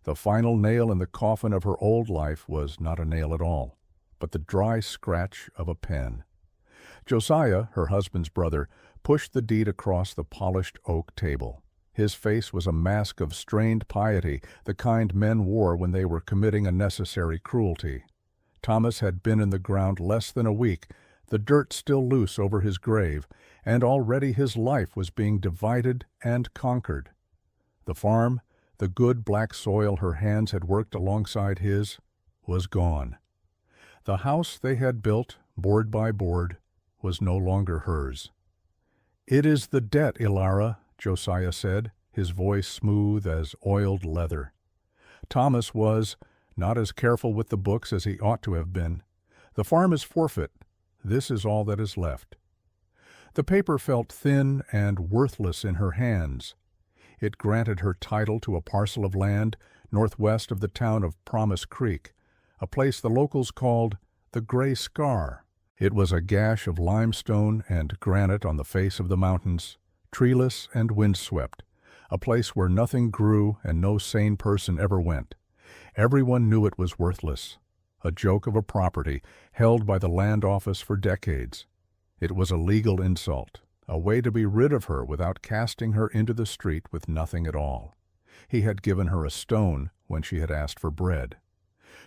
The final nail in the coffin of her old life was not a nail at all, but the dry scratch of a pen. Josiah, her husband's brother, pushed the deed across the polished oak table. His face was a mask of strained piety, the kind men wore when they were committing a necessary cruelty. Thomas had been in the ground less than a week, the dirt still loose over his grave, and already his life was being divided and conquered. The farm, the good black soil her hands had worked alongside his, was gone. The house they had built, board by board, was no longer hers. "It is the debt, Ilara," Josiah said, his voice smooth as oiled leather. Thomas was not as careful with the books as he ought to have been. "The farm is forfeit. This is all that is left." The paper felt thin and worthless in her hands. It granted her title to a parcel of land northwest of the town of Promise Creek, a place the locals called the Gray Scar. It was a gash of limestone and granite on the face of the mountains, treeless and windswept, a place where nothing grew and no sane person ever went. Everyone knew it was worthless, a joke of a property held by the land office for decades. It was a legal insult, a way to be rid of her without casting her into the street with nothing at all. He had given her a stone when she had asked for bread.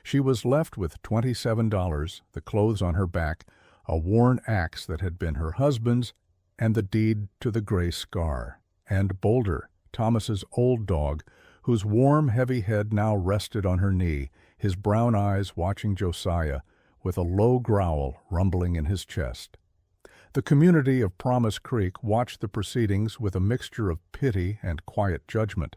She was left with $27, the clothes on her back, a worn axe that had been her husband's, and the deed to the Gray Scar, and Boulder, Thomas's old dog, whose warm, heavy head now rested on her knee, his brown eyes watching Josiah, with a low growl rumbling in his chest. The community of Promise Creek watched the proceedings with a mixture of pity and quiet judgment.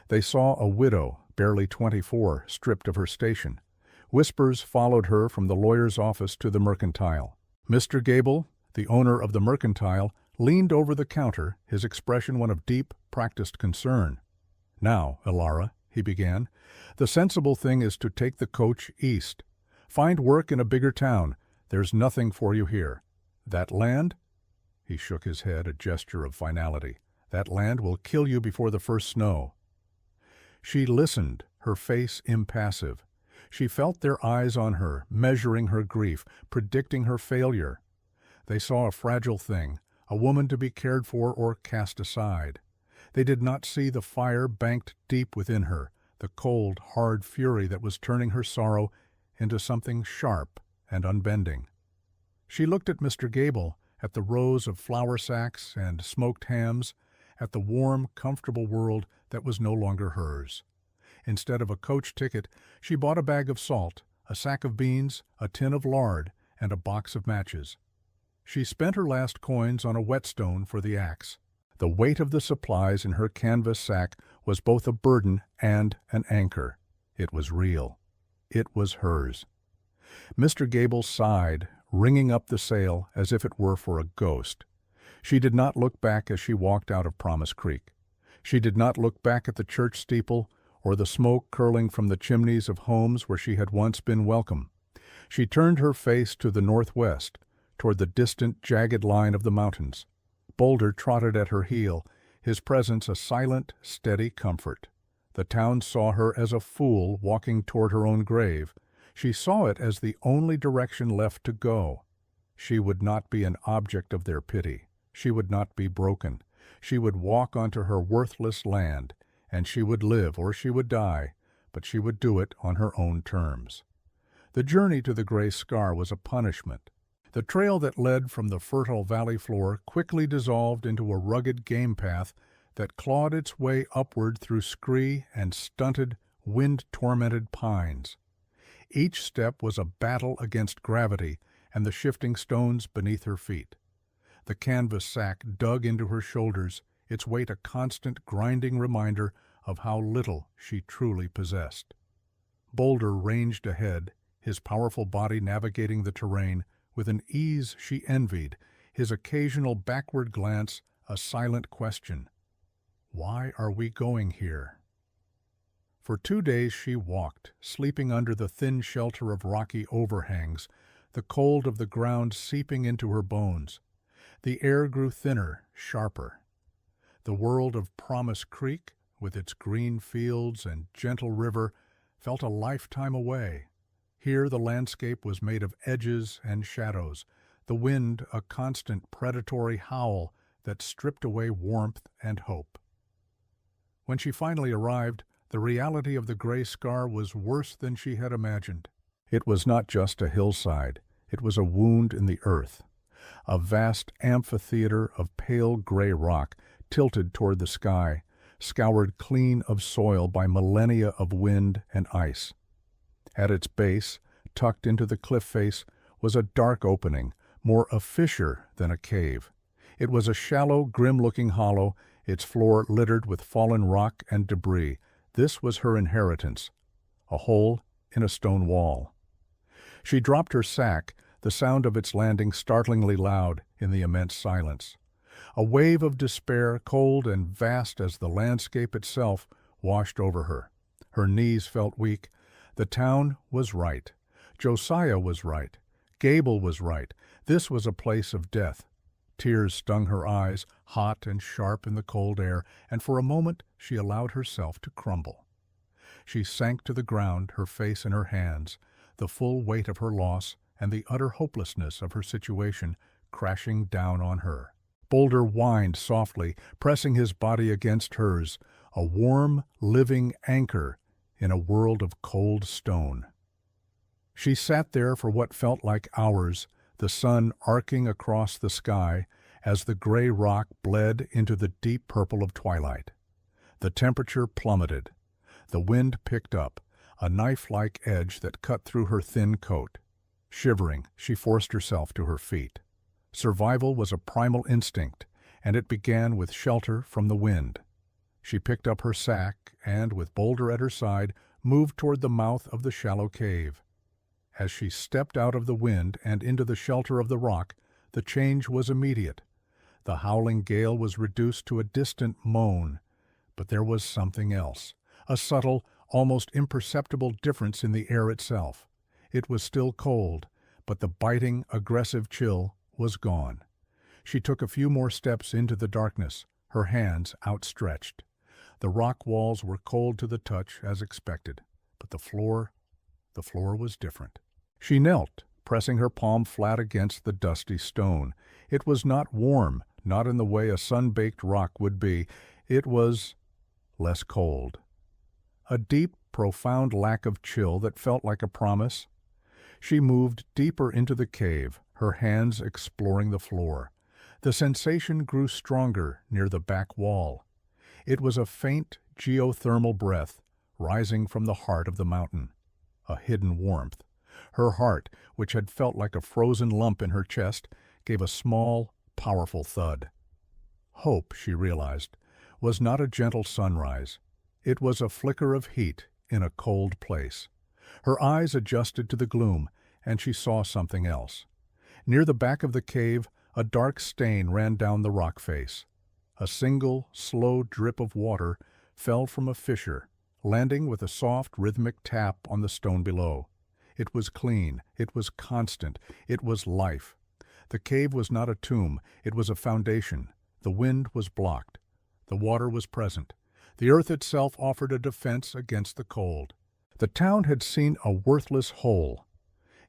They saw a widow, barely 24, stripped of her station. Whispers followed her from the lawyer's office to the mercantile. Mr. Gable, the owner of the mercantile, leaned over the counter, his expression one of deep, practiced concern. "Now, Ilara," he began, "the sensible thing is to take the coach east. Find work in a bigger town. There's nothing for you here. That land?" He shook his head, a gesture of finality. "That land will kill you before the first snow." She listened, her face impassive. She felt their eyes on her, measuring her grief, predicting her failure. They saw a fragile thing, a woman to be cared for or cast aside. They did not see the fire banked deep within her, the cold, hard fury that was turning her sorrow into something sharp and unbending. She looked at Mr. Gable, at the rows of flour sacks and smoked hams, at the warm, comfortable world that was no longer hers. Instead of a coach ticket, she bought a bag of salt, a sack of beans, a tin of lard, and a box of matches. She spent her last coins on a whetstone for the axe. The weight of the supplies in her canvas sack was both a burden and an anchor. It was real. It was hers. Mr. Gable sighed, ringing up the sail as if it were for a ghost. She did not look back as she walked out of Promise Creek. She did not look back at the church steeple or the smoke curling from the chimneys of homes where she had once been welcome. She turned her face to the northwest, toward the distant, jagged line of the mountains. Boulder trotted at her heel, his presence a silent, steady comfort. The town saw her as a fool walking toward her own grave. She saw it as the only direction left to go. She would not be an object of their pity. She would not be broken. She would walk onto her worthless land, and she would live or she would die, but she would do it on her own terms. The journey to the Gray Scar was a punishment. The trail that led from the fertile valley floor quickly dissolved into a rugged game path that clawed its way upward through scree and stunted, wind-tormented pines. Each step was a battle against gravity and the shifting stones beneath her feet. The canvas sack dug into her shoulders, its weight a constant grinding reminder of how little she truly possessed. Boulder ranged ahead, his powerful body navigating the terrain with an ease she envied, his occasional backward glance a silent question. Why are we going here? For 2 days she walked, sleeping under the thin shelter of rocky overhangs, the cold of the ground seeping into her bones. The air grew thinner, sharper. The world of Promise Creek, with its green fields and gentle river, felt a lifetime away. Here the landscape was made of edges and shadows, the wind a constant predatory howl that stripped away warmth and hope. When she finally arrived, the reality of the gray scar was worse than she had imagined. It was not just a hillside, it was a wound in the earth, a vast amphitheater of pale gray rock tilted toward the sky, scoured clean of soil by millennia of wind and ice. At its base, tucked into the cliff face, was a dark opening, more a fissure than a cave. It was a shallow, grim-looking hollow, its floor littered with fallen rock and debris. This was her inheritance, a hole in a stone wall. She dropped her sack, the sound of its landing startlingly loud in the immense silence. A wave of despair, cold and vast as the landscape itself, washed over her. Her knees felt weak. The town was right. Josiah was right. Gable was right. This was a place of death. Tears stung her eyes, hot and sharp in the cold air, and for a moment she allowed herself to crumble. She sank to the ground, her face in her hands, the full weight of her loss and the utter hopelessness of her situation crashing down on her. Boulder whined softly, pressing his body against hers, a warm, living anchor in a world of cold stone. She sat there for what felt like hours, the sun arcing across the sky as the gray rock bled into the deep purple of twilight. The temperature plummeted. The wind picked up, a knife-like edge that cut through her thin coat. Shivering, she forced herself to her feet. Survival was a primal instinct, and it began with shelter from the wind. She picked up her sack and, with Boulder at her side, moved toward the mouth of the shallow cave. As she stepped out of the wind and into the shelter of the rock, the change was immediate. The howling gale was reduced to a distant moan, but there was something else, a subtle, almost imperceptible difference in the air itself. It was still cold, but the biting, aggressive chill was gone. She took a few more steps into the darkness, her hands outstretched. The rock walls were cold to the touch, as expected, but the floor was different. She knelt, pressing her palm flat against the dusty stone. It was not warm, not in the way a sun-baked rock would be. It was less cold. A deep, profound lack of chill that felt like a promise. She moved deeper into the cave, her hands exploring the floor. The sensation grew stronger near the back wall. It was a faint, geothermal breath rising from the heart of the mountain, a hidden warmth. Her heart, which had felt like a frozen lump in her chest, gave a small, powerful thud. Hope, she realized, was not a gentle sunrise. It was a flicker of heat in a cold place. Her eyes adjusted to the gloom, and she saw something else. Near the back of the cave, a dark stain ran down the rock face. A single, slow drip of water fell from a fissure, landing with a soft, rhythmic tap on the stone below. It was clean, it was constant, it was life. The cave was not a tomb, it was a foundation. The wind was blocked. The water was present. The earth itself offered a defense against the cold. The town had seen a worthless hole.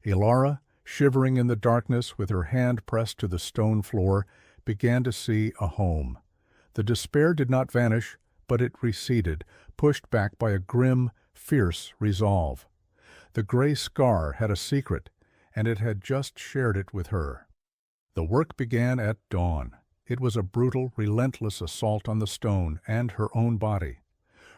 Ilara, shivering in the darkness with her hand pressed to the stone floor, began to see a home. The despair did not vanish, but it receded, pushed back by a grim, fierce resolve. The gray scar had a secret, and it had just shared it with her. The work began at dawn. It was a brutal, relentless assault on the stone and her own body.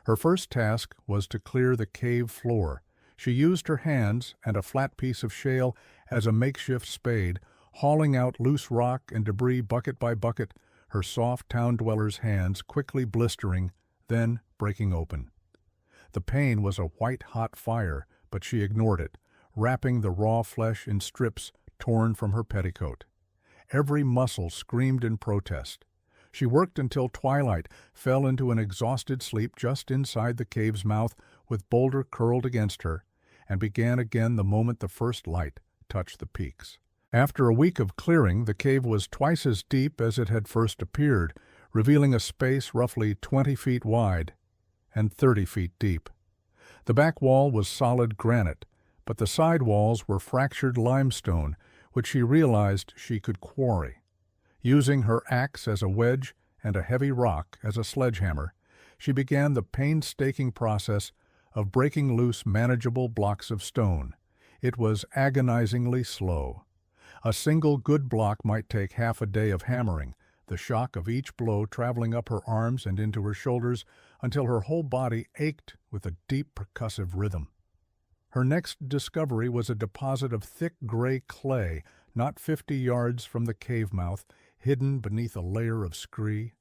Her first task was to clear the cave floor. She used her hands and a flat piece of shale as a makeshift spade, hauling out loose rock and debris bucket by bucket, her soft town dweller's hands quickly blistering, then breaking open. The pain was a white-hot fire, but she ignored it, wrapping the raw flesh in strips torn from her petticoat. Every muscle screamed in protest. She worked until twilight, fell into an exhausted sleep just inside the cave's mouth, with Boulder curled against her, and began again the moment the first light touched the peaks. After a week of clearing, the cave was twice as deep as it had first appeared, revealing a space roughly 20 feet wide. and 30 feet deep. The back wall was solid granite, but the side walls were fractured limestone, which she realized she could quarry. Using her axe as a wedge and a heavy rock as a sledgehammer, she began the painstaking process of breaking loose manageable blocks of stone. It was agonizingly slow. A single good block might take half a day of hammering, the shock of each blow traveling up her arms and into her shoulders until her whole body ached with a deep percussive rhythm. Her next discovery was a deposit of thick gray clay not 50 yards from the cave mouth, hidden beneath a layer of scree.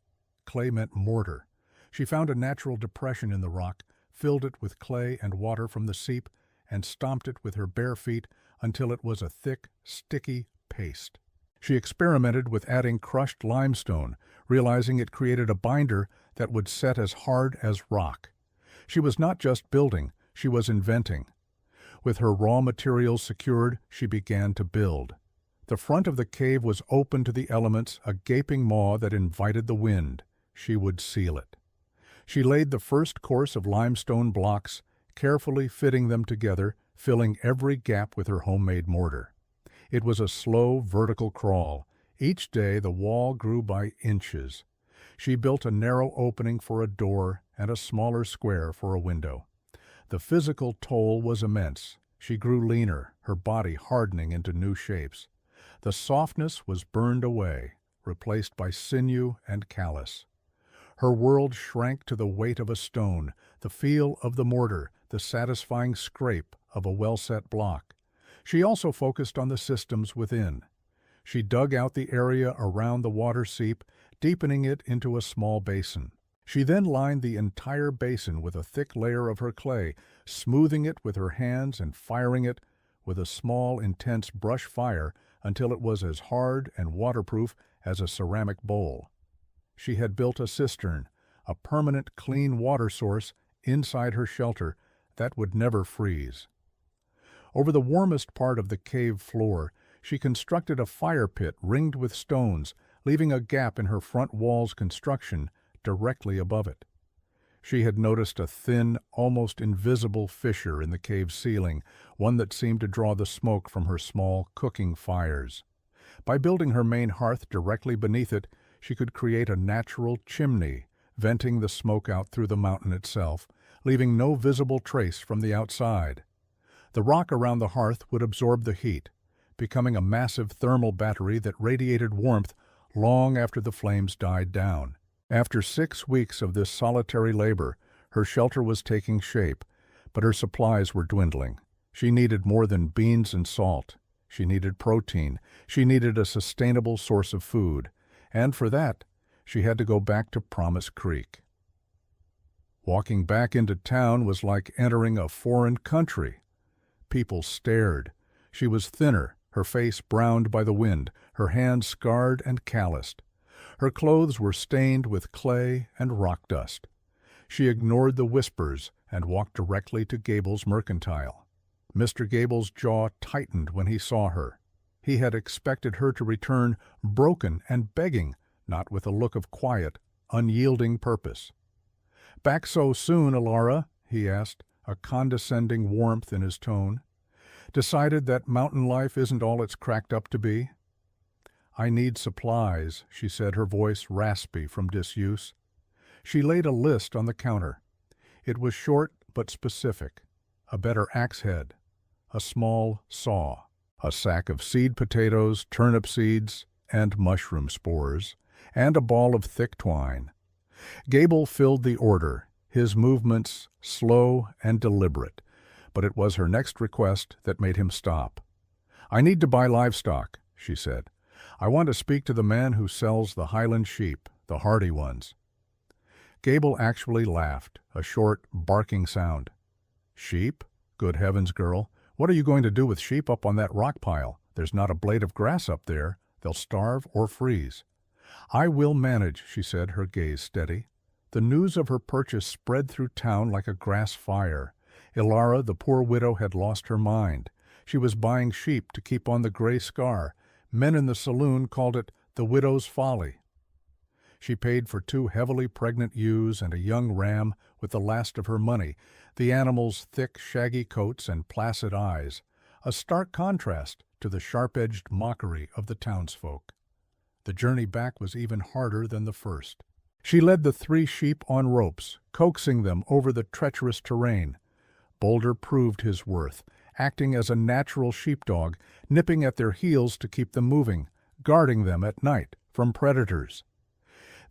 Clay meant mortar. She found a natural depression in the rock, filled it with clay and water from the seep, and stomped it with her bare feet until it was a thick, sticky paste. She experimented with adding crushed limestone, realizing it created a binder that would set as hard as rock. She was not just building, she was inventing. With her raw materials secured, she began to build. The front of the cave was open to the elements, a gaping maw that invited the wind. She would seal it. She laid the first course of limestone blocks, carefully fitting them together, filling every gap with her homemade mortar. It was a slow, vertical crawl. Each day the wall grew by inches. She built a narrow opening for a door and a smaller square for a window. The physical toll was immense. She grew leaner, her body hardening into new shapes. The softness was burned away, replaced by sinew and callus. Her world shrank to the weight of a stone, the feel of the mortar, the satisfying scrape of a well-set block. She also focused on the systems within. She dug out the area around the water seep, deepening it into a small basin. She then lined the entire basin with a thick layer of her clay, smoothing it with her hands and firing it with a small, intense brush fire until it was as hard and waterproof as a ceramic bowl. She had built a cistern, a permanent clean water source inside her shelter that would never freeze. Over the warmest part of the cave floor, she constructed a fire pit ringed with stones, leaving a gap in her front wall's construction directly above it. She had noticed a thin, almost invisible fissure in the cave ceiling, one that seemed to draw the smoke from her small cooking fires. By building her main hearth directly beneath it, she could create a natural chimney, venting the smoke out through the mountain itself, leaving no visible trace from the outside. The rock around the hearth would absorb the heat, becoming a massive thermal battery that radiated warmth long after the flames died down. After 6 weeks of this solitary labor, her shelter was taking shape, but her supplies were dwindling. She needed more than beans and salt. She needed protein. She needed a sustainable source of food. And for that, she had to go back to Promise Creek. Walking back into town was like entering a foreign country. People stared. She was thinner, her face browned by the wind, her hands scarred and calloused. Her clothes were stained with clay and rock dust. She ignored the whispers and walked directly to Gable's mercantile. Mr. Gable's jaw tightened when he saw her. He had expected her to return broken and begging, not with a look of quiet, unyielding purpose. "Back so soon, Alara?" he asked, a condescending warmth in his tone. "Decided that mountain life isn't all it's cracked up to be?" "I need supplies," she said, her voice raspy from disuse. She laid a list on the counter. It was short but specific. A better axe head, a small saw, a sack of seed potatoes, turnip seeds, and mushroom spores, and a ball of thick twine. Gable filled the order, his movements slow and deliberate, but it was her next request that made him stop. "I need to buy livestock," she said. "I want to speak to the man who sells the Highland sheep, the hardy ones." Gable actually laughed, a short, barking sound. "Sheep? Good heavens, girl. What are you going to do with sheep up on that rock pile? There's not a blade of grass up there. They'll starve or freeze." "I will manage," she said, her gaze steady. The news of her purchase spread through town like a grass fire. Ilara, the poor widow, had lost her mind. She was buying sheep to keep on the gray scar. Men in the saloon called it the widow's folly. She paid for 2 heavily pregnant ewes and a young ram with the last of her money, the animals' thick, shaggy coats and placid eyes, a stark contrast to the sharp-edged mockery of the townsfolk. The journey back was even harder than the first. She led the 3 sheep on ropes, coaxing them over the treacherous terrain. Boulder proved his worth, acting as a natural sheepdog, nipping at their heels to keep them moving, guarding them at night from predators.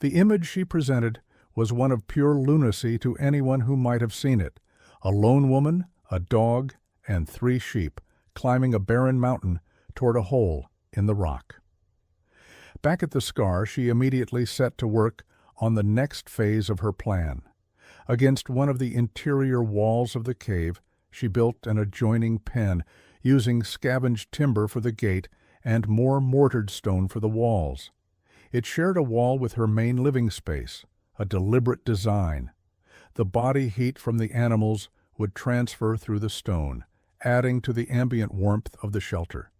The image she presented was one of pure lunacy to anyone who might have seen it. A lone woman, a dog, and 3 sheep climbing a barren mountain toward a hole in the rock. Back at the scar, she immediately set to work on the next phase of her plan. Against one of the interior walls of the cave, she built an adjoining pen, using scavenged timber for the gate and more mortared stone for the walls. It shared a wall with her main living space, a deliberate design. The body heat from the animals would transfer through the stone, adding to the ambient warmth of the shelter.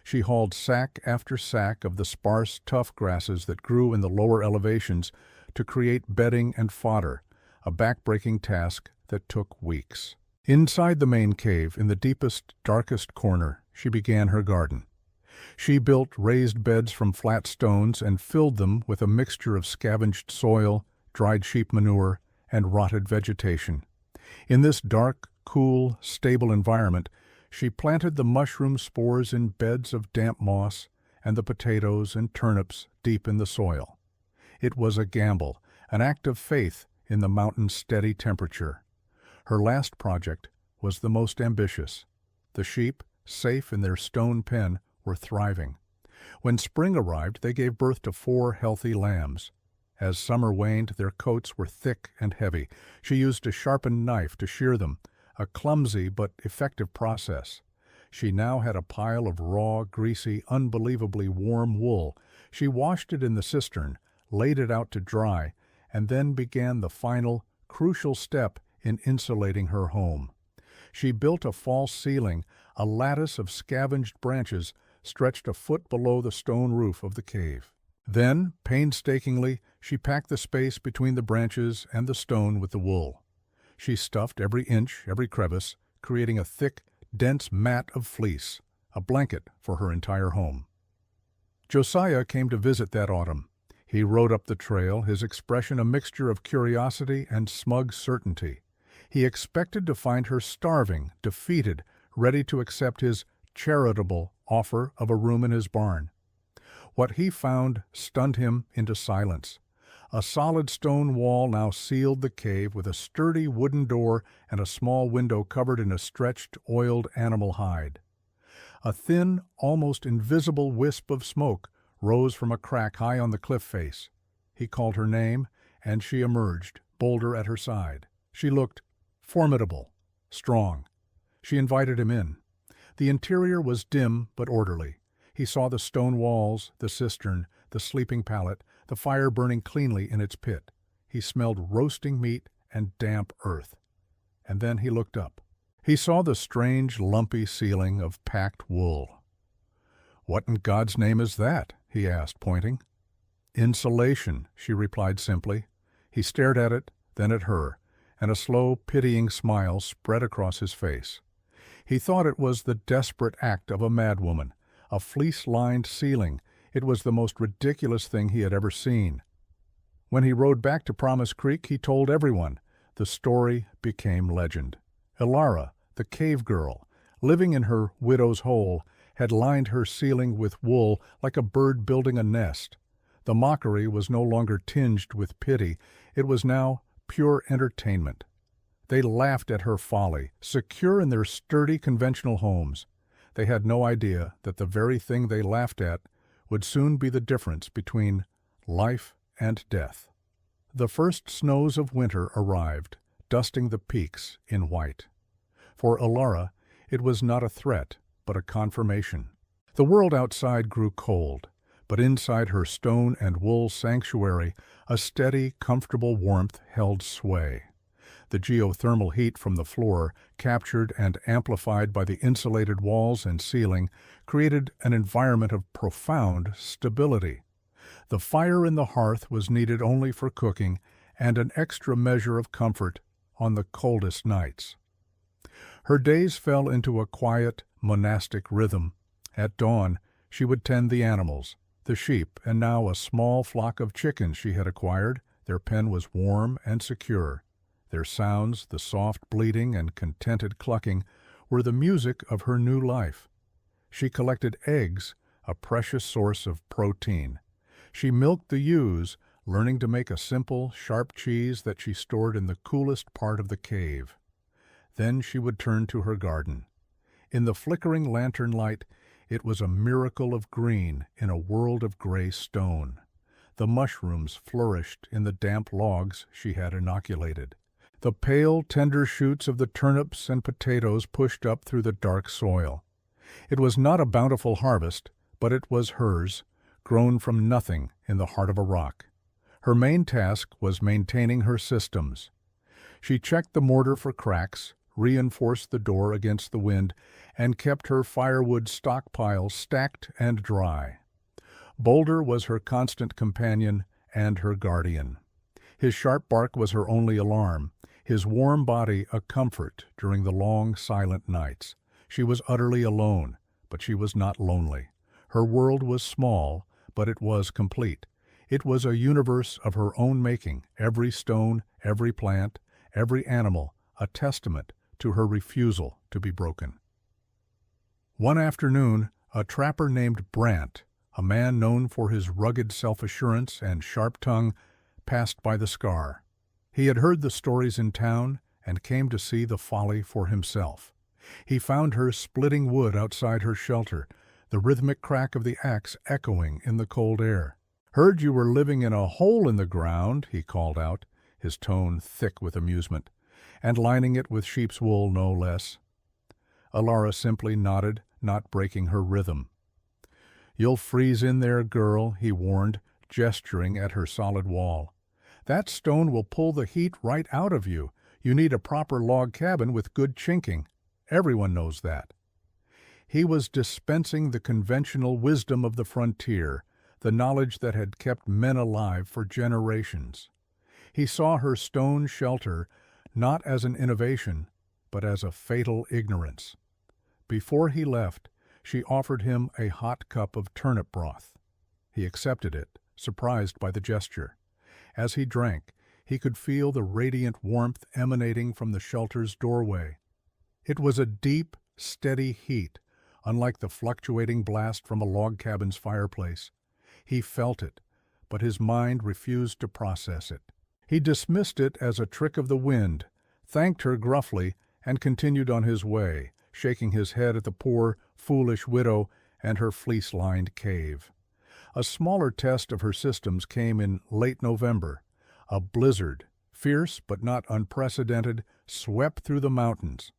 She hauled sack after sack of the sparse, tough grasses that grew in the lower elevations to create bedding and fodder, a back-breaking task that took weeks. Inside the main cave, in the deepest, darkest corner, she began her garden. She built raised beds from flat stones and filled them with a mixture of scavenged soil, dried sheep manure, and rotted vegetation. In this dark, cool, stable environment, she planted the mushroom spores in beds of damp moss and the potatoes and turnips deep in the soil. It was a gamble, an act of faith in the mountain's steady temperature. Her last project was the most ambitious. The sheep, safe in their stone pen, were thriving. When spring arrived, they gave birth to 4 healthy lambs. As summer waned, their coats were thick and heavy. She used a sharpened knife to shear them, a clumsy but effective process. She now had a pile of raw, greasy, unbelievably warm wool. She washed it in the cistern, laid it out to dry, and then began the final, crucial step in insulating her home. She built a false ceiling, a lattice of scavenged branches stretched a foot below the stone roof of the cave. Then, painstakingly, she packed the space between the branches and the stone with the wool. She stuffed every inch, every crevice, creating a thick, dense mat of fleece, a blanket for her entire home. Josiah came to visit that autumn. He rode up the trail, his expression a mixture of curiosity and smug certainty. He expected to find her starving, defeated, ready to accept his charitable offer of a room in his barn. What he found stunned him into silence. A solid stone wall now sealed the cave with a sturdy wooden door and a small window covered in a stretched, oiled animal hide. A thin, almost invisible wisp of smoke rose from a crack high on the cliff face. He called her name, and she emerged, Boulder at her side. She looked formidable, strong. She invited him in. The interior was dim but orderly. He saw the stone walls, the cistern, the sleeping pallet, the fire burning cleanly in its pit. He smelled roasting meat and damp earth. And then he looked up. He saw the strange, lumpy ceiling of packed wool. "What in God's name is that?" he asked, pointing. "Insulation," she replied simply. He stared at it, then at her, and a slow, pitying smile spread across his face. He thought it was the desperate act of a madwoman, a fleece-lined ceiling. It was the most ridiculous thing he had ever seen. When he rode back to Promise Creek, he told everyone. The story became legend. Ilara, the cave girl, living in her widow's hole, had lined her ceiling with wool like a bird building a nest. The mockery was no longer tinged with pity. It was now pure entertainment. They laughed at her folly, secure in their sturdy conventional homes. They had no idea that the very thing they laughed at would soon be the difference between life and death. The first snows of winter arrived, dusting the peaks in white. For Ilara, it was not a threat, but a confirmation. The world outside grew cold, but inside her stone and wool sanctuary, a steady, comfortable warmth held sway. The geothermal heat from the floor, captured and amplified by the insulated walls and ceiling, created an environment of profound stability. The fire in the hearth was needed only for cooking and an extra measure of comfort on the coldest nights. Her days fell into a quiet, monastic rhythm. At dawn, she would tend the animals, the sheep, and now a small flock of chickens she had acquired. Their pen was warm and secure. Their sounds, the soft bleating and contented clucking, were the music of her new life. She collected eggs, a precious source of protein. She milked the ewes, learning to make a simple, sharp cheese that she stored in the coolest part of the cave. Then she would turn to her garden. In the flickering lantern light, it was a miracle of green in a world of gray stone. The mushrooms flourished in the damp logs she had inoculated. The pale, tender shoots of the turnips and potatoes pushed up through the dark soil. It was not a bountiful harvest, but it was hers, grown from nothing in the heart of a rock. Her main task was maintaining her systems. She checked the mortar for cracks, reinforced the door against the wind, and kept her firewood stockpile stacked and dry. Boulder was her constant companion and her guardian. His sharp bark was her only alarm, his warm body a comfort during the long, silent nights. She was utterly alone, but she was not lonely. Her world was small, but it was complete. It was a universe of her own making, every stone, every plant, every animal, a testament to her refusal to be broken. One afternoon, a trapper named Brant, a man known for his rugged self-assurance and sharp tongue, passed by the scar. He had heard the stories in town and came to see the folly for himself. He found her splitting wood outside her shelter, the rhythmic crack of the axe echoing in the cold air. "Heard you were living in a hole in the ground," he called out, his tone thick with amusement, "and lining it with sheep's wool no less." Alara simply nodded, not breaking her rhythm. "You'll freeze in there, girl," he warned, gesturing at her solid wall. "That stone will pull the heat right out of you. You need a proper log cabin with good chinking. Everyone knows that." He was dispensing the conventional wisdom of the frontier, the knowledge that had kept men alive for generations. He saw her stone shelter not as an innovation, but as a fatal ignorance. Before he left, she offered him a hot cup of turnip broth. He accepted it, surprised by the gesture. As he drank, he could feel the radiant warmth emanating from the shelter's doorway. It was a deep, steady heat, unlike the fluctuating blast from a log cabin's fireplace. He felt it, but his mind refused to process it. He dismissed it as a trick of the wind, thanked her gruffly, and continued on his way, shaking his head at the poor, foolish widow and her fleece-lined cave. A smaller test of her systems came in late November. A blizzard, fierce but not unprecedented, swept through the mountains.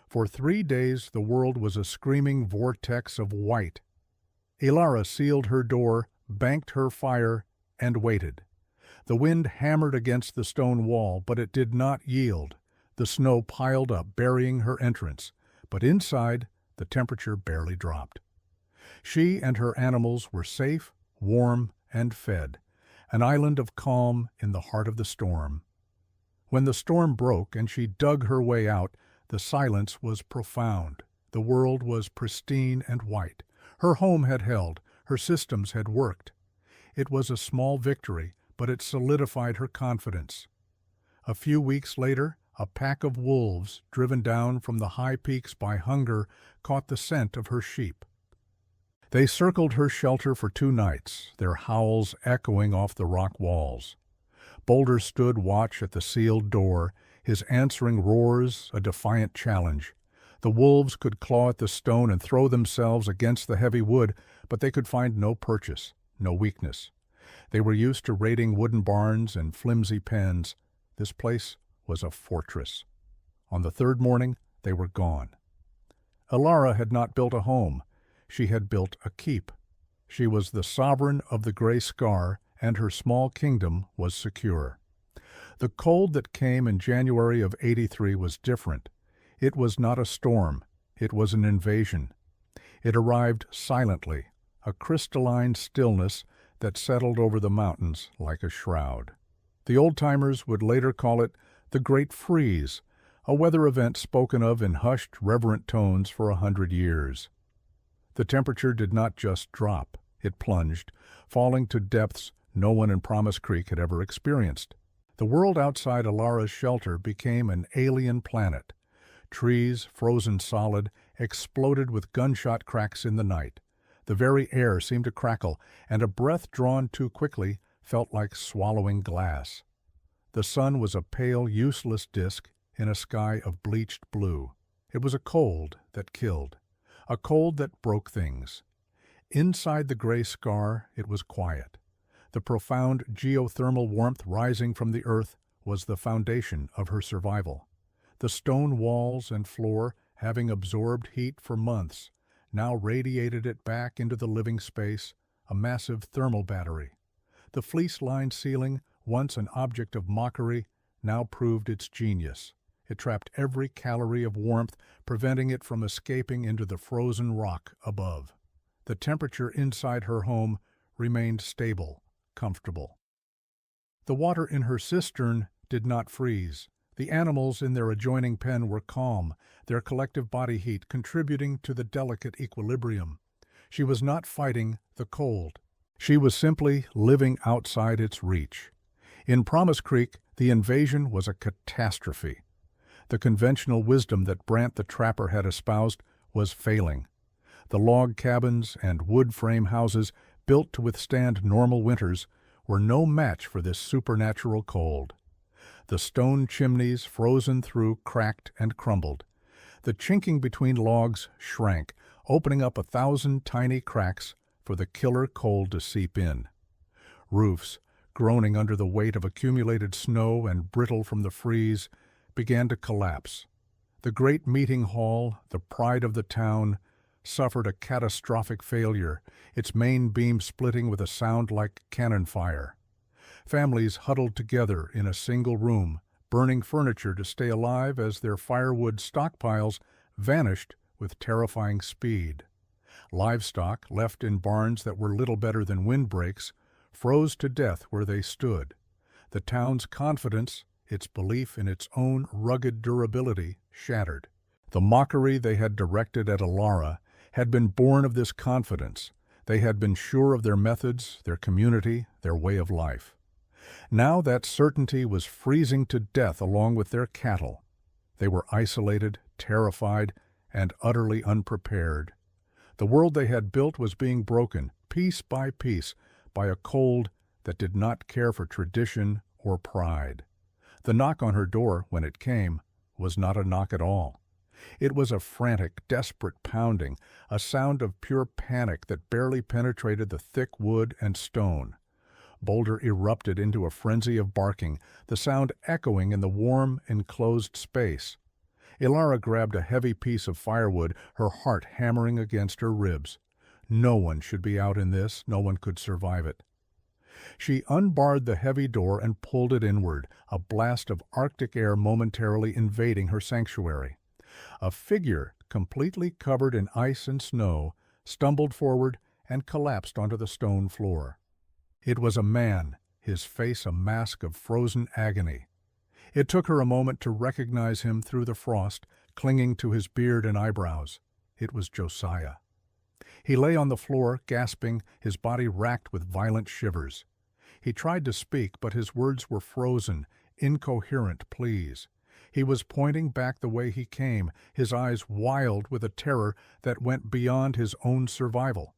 For 3 days the world was a screaming vortex of white. Alara sealed her door, banked her fire, and waited. The wind hammered against the stone wall, but it did not yield. The snow piled up, burying her entrance, but inside the temperature barely dropped. She and her animals were safe, warm, and fed, an island of calm in the heart of the storm. When the storm broke and she dug her way out, the silence was profound. The world was pristine and white. Her home had held, her systems had worked. It was a small victory, but it solidified her confidence. A few weeks later, a pack of wolves, driven down from the high peaks by hunger, caught the scent of her sheep. They circled her shelter for 2 nights, their howls echoing off the rock walls. Boulder stood watch at the sealed door, his answering roars a defiant challenge. The wolves could claw at the stone and throw themselves against the heavy wood, but they could find no purchase, no weakness. They were used to raiding wooden barns and flimsy pens. This place was a fortress. On the 3rd morning, they were gone. Alara had not built a home. She had built a keep. She was the sovereign of the gray scar, and her small kingdom was secure. The cold that came in January of '83 was different. It was not a storm. It was an invasion. It arrived silently, a crystalline stillness that settled over the mountains like a shroud. The old-timers would later call it the Great Freeze, a weather event spoken of in hushed, reverent tones for 100 years. The temperature did not just drop, it plunged, falling to depths no one in Promise Creek had ever experienced. The world outside Ilara's shelter became an alien planet. Trees, frozen solid, exploded with gunshot cracks in the night. The very air seemed to crackle, and a breath drawn too quickly felt like swallowing glass. The sun was a pale, useless disk in a sky of bleached blue. It was a cold that killed, a cold that broke things. Inside the gray scar, it was quiet. The profound geothermal warmth rising from the earth was the foundation of her survival. The stone walls and floor, having absorbed heat for months, now radiated it back into the living space, a massive thermal battery. The fleece-lined ceiling, once an object of mockery, now proved its genius. It trapped every calorie of warmth, preventing it from escaping into the frozen rock above. The temperature inside her home remained stable, comfortable. The water in her cistern did not freeze. The animals in their adjoining pen were calm, their collective body heat contributing to the delicate equilibrium. She was not fighting the cold. She was simply living outside its reach. In Promise Creek, the invasion was a catastrophe. The conventional wisdom that Brant the Trapper had espoused was failing. The log cabins and wood frame houses, built to withstand normal winters, were no match for this supernatural cold. The stone chimneys, frozen through, cracked and crumbled. The chinking between logs shrank, opening up 1,000 tiny cracks for the killer cold to seep in. Roofs, groaning under the weight of accumulated snow and brittle from the freeze, began to collapse. The great meeting hall, the pride of the town, suffered a catastrophic failure, its main beam splitting with a sound like cannon fire. Families huddled together in a single room, burning furniture to stay alive as their firewood stockpiles vanished with terrifying speed. Livestock, left in barns that were little better than windbreaks, froze to death where they stood. The town's confidence, its belief in its own rugged durability, shattered. The mockery they had directed at Ilara had been born of this confidence. They had been sure of their methods, their community, their way of life. Now that certainty was freezing to death along with their cattle. They were isolated, terrified, and utterly unprepared. The world they had built was being broken, piece by piece, by a cold that did not care for tradition or pride. The knock on her door, when it came, was not a knock at all. It was a frantic, desperate pounding, a sound of pure panic that barely penetrated the thick wood and stone. Boulder erupted into a frenzy of barking, the sound echoing in the warm, enclosed space. Ilara grabbed a heavy piece of firewood, her heart hammering against her ribs. No one should be out in this, no one could survive it. She unbarred the heavy door and pulled it inward, a blast of Arctic air momentarily invading her sanctuary. A figure, completely covered in ice and snow, stumbled forward and collapsed onto the stone floor. It was a man, his face a mask of frozen agony. It took her a moment to recognize him through the frost, clinging to his beard and eyebrows. It was Josiah. He lay on the floor, gasping, his body racked with violent shivers. He tried to speak, but his words were frozen, incoherent pleas. He was pointing back the way he came, his eyes wild with a terror that went beyond his own survival.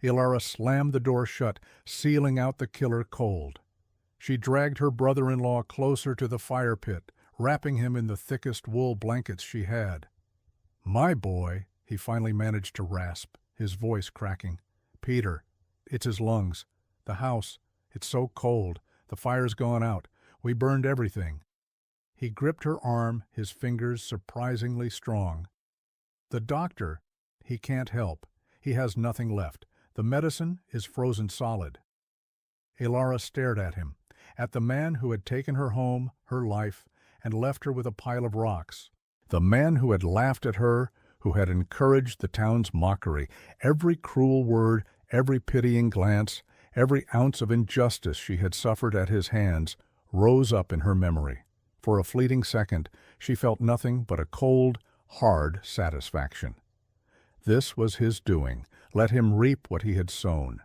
Ilara slammed the door shut, sealing out the killer cold. She dragged her brother-in-law closer to the fire pit, wrapping him in the thickest wool blankets she had. "My boy," he finally managed to rasp, his voice cracking. "Peter, it's his lungs. The house, it's so cold. The fire's gone out. We burned everything." He gripped her arm, his fingers surprisingly strong. "The doctor, he can't help. He has nothing left. The medicine is frozen solid." Ilara stared at him, at the man who had taken her home, her life, and left her with a pile of rocks. The man who had laughed at her, who had encouraged the town's mockery, every cruel word, every pitying glance, Every ounce of injustice she had suffered at his hands rose up in her memory. For a fleeting second, she felt nothing but a cold, hard satisfaction. This was his doing. Let him reap what he had sown.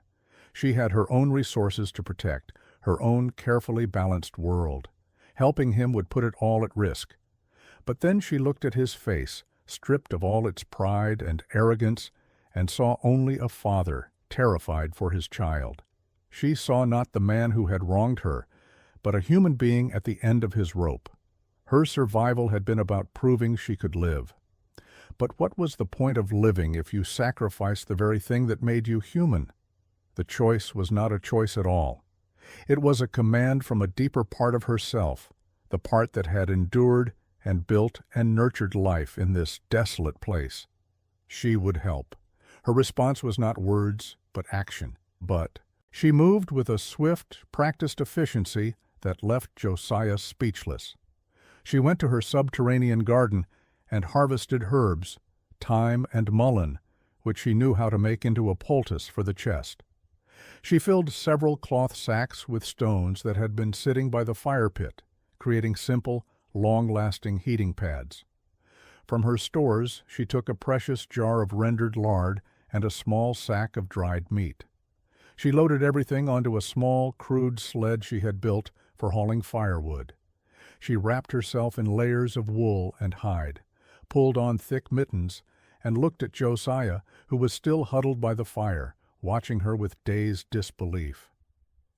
She had her own resources to protect, her own carefully balanced world. Helping him would put it all at risk. But then she looked at his face, stripped of all its pride and arrogance, and saw only a father, terrified for his child. She saw not the man who had wronged her, but a human being at the end of his rope. Her survival had been about proving she could live. But what was the point of living if you sacrificed the very thing that made you human? The choice was not a choice at all. It was a command from a deeper part of herself, the part that had endured and built and nurtured life in this desolate place. She would help. Her response was not words, but action. But she moved with a swift, practiced efficiency that left Josiah speechless. She went to her subterranean garden and harvested herbs, thyme and mullein, which she knew how to make into a poultice for the chest. She filled several cloth sacks with stones that had been sitting by the fire pit, creating simple, long-lasting heating pads. From her stores she took a precious jar of rendered lard and a small sack of dried meat. She loaded everything onto a small, crude sled she had built for hauling firewood. She wrapped herself in layers of wool and hide, pulled on thick mittens, and looked at Josiah, who was still huddled by the fire, watching her with dazed disbelief.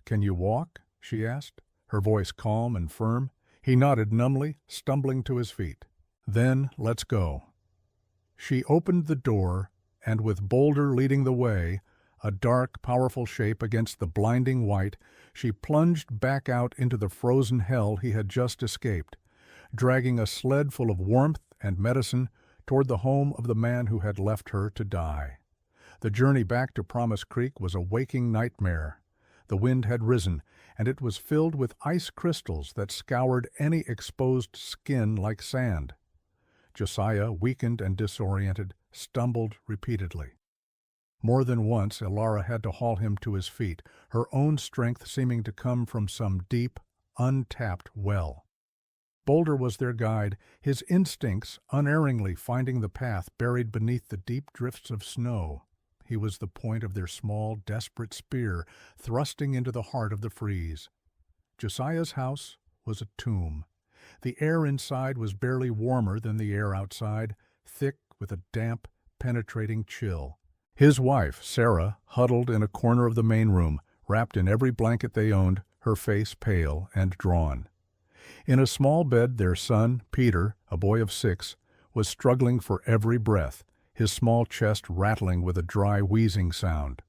"Can you walk?" she asked, her voice calm and firm. He nodded numbly, stumbling to his feet. "Then let's go." She opened the door, and with Boulder leading the way, a dark, powerful shape against the blinding white, she plunged back out into the frozen hell he had just escaped, dragging a sled full of warmth and medicine toward the home of the man who had left her to die. The journey back to Promise Creek was a waking nightmare. The wind had risen, and it was filled with ice crystals that scoured any exposed skin like sand. Josiah, weakened and disoriented, stumbled repeatedly. More than once Ilara had to haul him to his feet, her own strength seeming to come from some deep, untapped well. Boulder was their guide, his instincts unerringly finding the path buried beneath the deep drifts of snow. He was the point of their small, desperate spear, thrusting into the heart of the freeze. Josiah's house was a tomb. The air inside was barely warmer than the air outside, thick with a damp, penetrating chill. His wife, Sarah, huddled in a corner of the main room, wrapped in every blanket they owned, her face pale and drawn. In a small bed their son, Peter, a boy of 6, was struggling for every breath, his small chest rattling with a dry wheezing sound.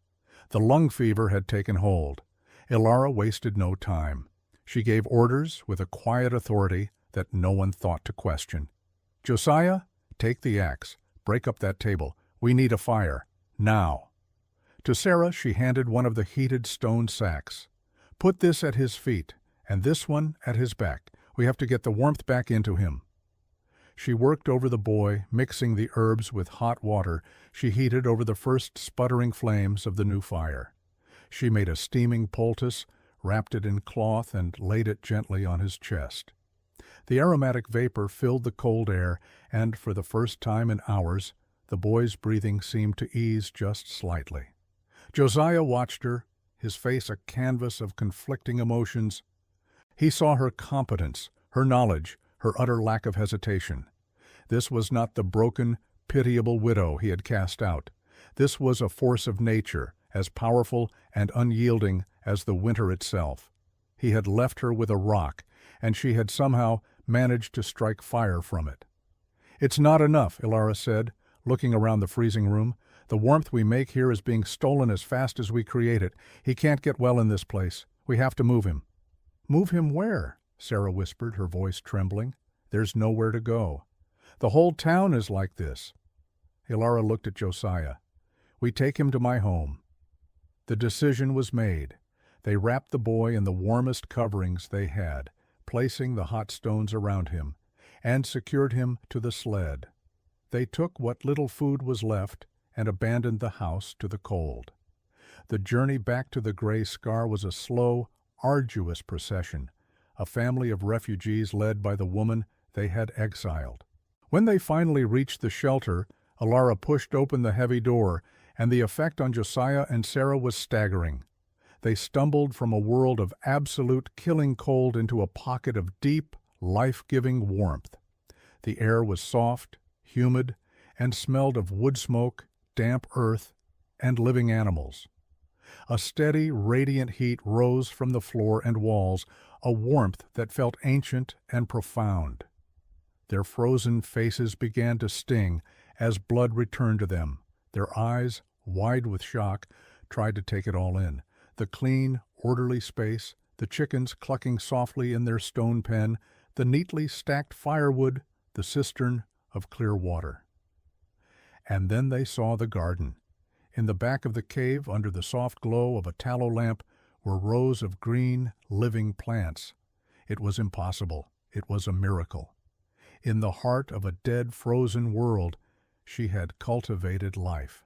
The lung fever had taken hold. Ilara wasted no time. She gave orders with a quiet authority that no one thought to question. "Josiah, take the axe. Break up that table. We need a fire. Now." To Sarah she handed one of the heated stone sacks. "Put this at his feet, and this one at his back. We have to get the warmth back into him." She worked over the boy, mixing the herbs with hot water she heated over the first sputtering flames of the new fire. She made a steaming poultice, wrapped it in cloth, and laid it gently on his chest. The aromatic vapor filled the cold air, and for the first time in hours, the boy's breathing seemed to ease just slightly. Josiah watched her, his face a canvas of conflicting emotions. He saw her competence, her knowledge, her utter lack of hesitation. This was not the broken, pitiable widow he had cast out. This was a force of nature, as powerful and unyielding as the winter itself. He had left her with a rock, and she had somehow managed to strike fire from it. "It's not enough," Ilara said, looking around the freezing room. "The warmth we make here is being stolen as fast as we create it. He can't get well in this place. We have to move him." "Move him where?" Sarah whispered, her voice trembling. "There's nowhere to go. The whole town is like this." Ilara looked at Josiah. "We take him to my home." The decision was made. They wrapped the boy in the warmest coverings they had, placing the hot stones around him, and secured him to the sled. They took what little food was left and abandoned the house to the cold. The journey back to the gray scar was a slow, arduous procession, a family of refugees led by the woman they had exiled. When they finally reached the shelter, Alara pushed open the heavy door, and the effect on Josiah and Sarah was staggering. They stumbled from a world of absolute killing cold into a pocket of deep, life-giving warmth. The air was soft, humid, and smelled of wood smoke, damp earth, and living animals. A steady, radiant heat rose from the floor and walls, a warmth that felt ancient and profound. Their frozen faces began to sting as blood returned to them. Their eyes, wide with shock, tried to take it all in. The clean, orderly space, the chickens clucking softly in their stone pen, the neatly stacked firewood, the cistern of clear water. And then they saw the garden. In the back of the cave, under the soft glow of a tallow lamp, were rows of green, living plants. It was impossible. It was a miracle. In the heart of a dead, frozen world, she had cultivated life.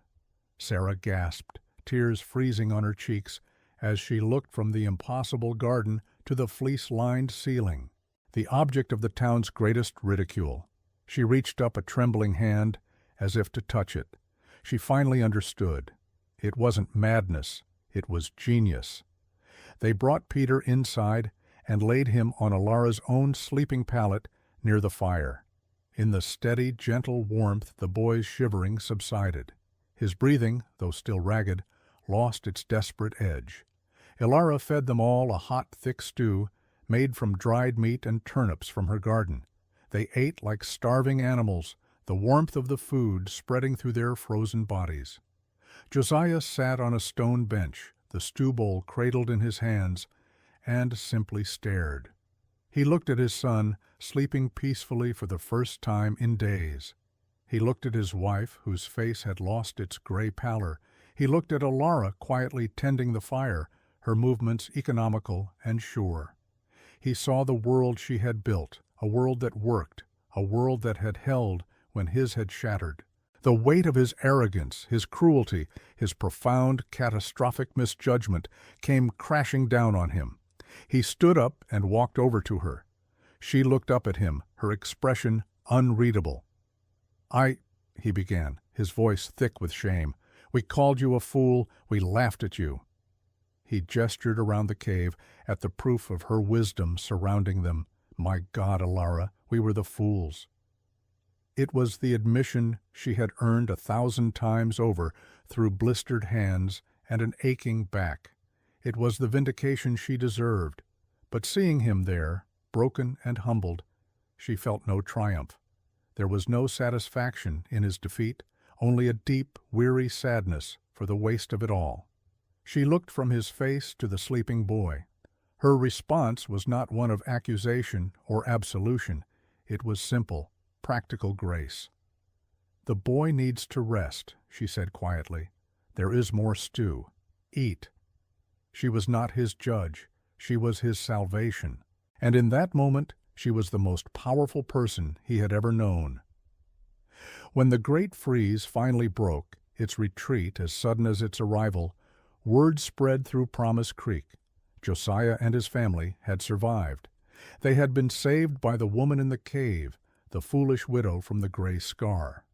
Sarah gasped, tears freezing on her cheeks, as she looked from the impossible garden to the fleece-lined ceiling, the object of the town's greatest ridicule. She reached up a trembling hand, as if to touch it. She finally understood. It wasn't madness, it was genius. They brought Peter inside and laid him on Alara's own sleeping pallet near the fire. In the steady, gentle warmth, the boy's shivering subsided. His breathing, though still ragged, lost its desperate edge. Alara fed them all a hot, thick stew made from dried meat and turnips from her garden. They ate like starving animals, the warmth of the food spreading through their frozen bodies. Josiah sat on a stone bench, the stew bowl cradled in his hands, and simply stared. He looked at his son, sleeping peacefully for the first time in days. He looked at his wife, whose face had lost its gray pallor. He looked at Alara quietly tending the fire, her movements economical and sure. He saw the world she had built, a world that worked, a world that had held when his had shattered. The weight of his arrogance, his cruelty, his profound, catastrophic misjudgment came crashing down on him. He stood up and walked over to her. She looked up at him, her expression unreadable. He began, his voice thick with shame. We called you a fool, we laughed at you. He gestured around the cave at the proof of her wisdom surrounding them. My God, Alara, we were the fools. It was the admission she had earned 1,000 times over through blistered hands and an aching back. It was the vindication she deserved. But seeing him there, broken and humbled, she felt no triumph. There was no satisfaction in his defeat, only a deep, weary sadness for the waste of it all. She looked from his face to the sleeping boy. Her response was not one of accusation or absolution. It was simple, practical grace. The boy needs to rest, she said quietly. There is more stew. Eat. She was not his judge. She was his salvation. And in that moment, she was the most powerful person he had ever known. When the great freeze finally broke, its retreat as sudden as its arrival, word spread through Promise Creek. Josiah and his family had survived. They had been saved by the woman in the cave, the foolish widow from the gray scar.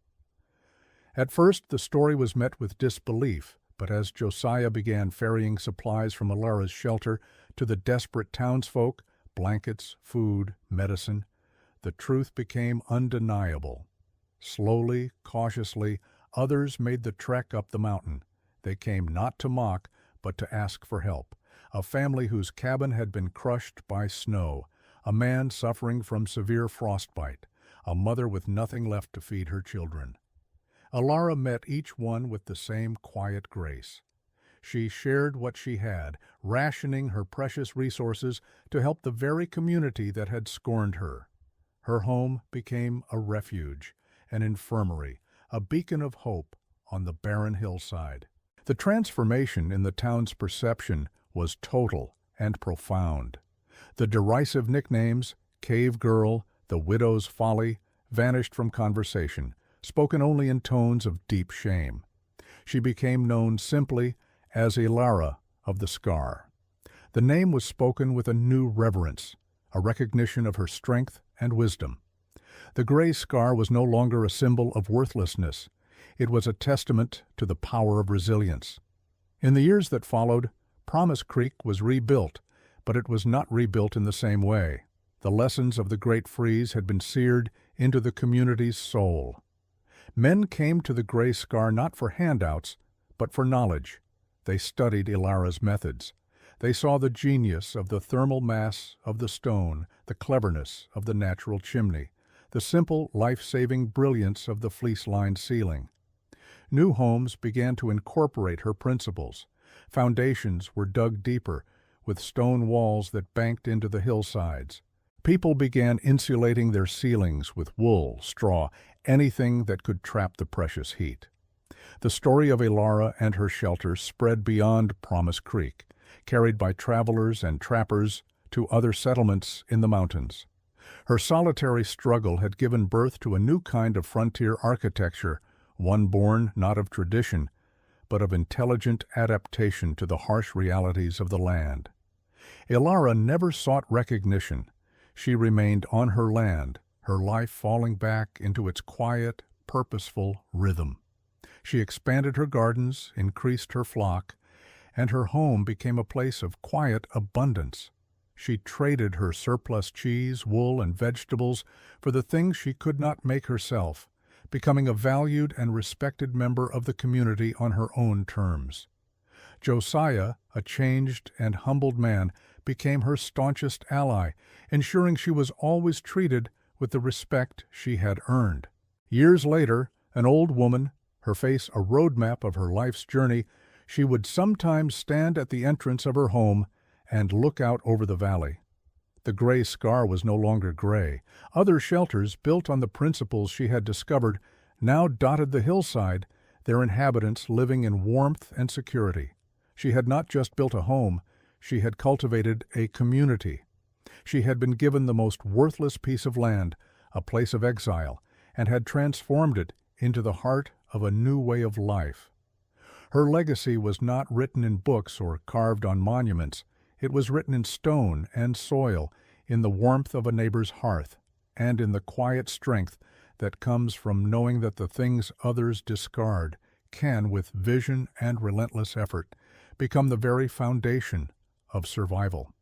At first, the story was met with disbelief, but as Josiah began ferrying supplies from Alara's shelter to the desperate townsfolk, blankets, food, medicine, the truth became undeniable. Slowly, cautiously, others made the trek up the mountain. They came not to mock, but to ask for help. A family whose cabin had been crushed by snow, a man suffering from severe frostbite, a mother with nothing left to feed her children. Alara met each one with the same quiet grace. She shared what she had, rationing her precious resources to help the very community that had scorned her. Her home became a refuge, an infirmary, a beacon of hope on the barren hillside. The transformation in the town's perception was total and profound. The derisive nicknames, Cave Girl, the Widow's Folly, vanished from conversation, spoken only in tones of deep shame. She became known simply as Ilara of the Scar. The name was spoken with a new reverence, a recognition of her strength and wisdom. The gray scar was no longer a symbol of worthlessness. It was a testament to the power of resilience. In the years that followed, Promise Creek was rebuilt, but it was not rebuilt in the same way. The lessons of the Great Freeze had been seared into the community's soul. Men came to the Gray Scar not for handouts, but for knowledge. They studied Ilara's methods. They saw the genius of the thermal mass of the stone, the cleverness of the natural chimney, the simple, life-saving brilliance of the fleece-lined ceiling. New homes began to incorporate her principles. Foundations were dug deeper, with stone walls that banked into the hillsides. People began insulating their ceilings with wool, straw, anything that could trap the precious heat. The story of Ilara and her shelter spread beyond Promise Creek, carried by travelers and trappers to other settlements in the mountains. Her solitary struggle had given birth to a new kind of frontier architecture, one born not of tradition, but of intelligent adaptation to the harsh realities of the land. Ilara never sought recognition. She remained on her land, her life falling back into its quiet, purposeful rhythm. She expanded her gardens, increased her flock, and her home became a place of quiet abundance. She traded her surplus cheese, wool, and vegetables for the things she could not make herself, becoming a valued and respected member of the community on her own terms. Josiah, a changed and humbled man, became her staunchest ally, ensuring she was always treated with the respect she had earned. Years later, an old woman, her face a roadmap of her life's journey, she would sometimes stand at the entrance of her home and look out over the valley. The Gray Scar was no longer gray. Other shelters, built on the principles she had discovered, now dotted the hillside, their inhabitants living in warmth and security. She had not just built a home, she had cultivated a community. She had been given the most worthless piece of land, a place of exile, and had transformed it into the heart of a new way of life. Her legacy was not written in books or carved on monuments. It was written in stone and soil, in the warmth of a neighbor's hearth, and in the quiet strength that comes from knowing that the things others discard can, with vision and relentless effort, become the very foundation of survival.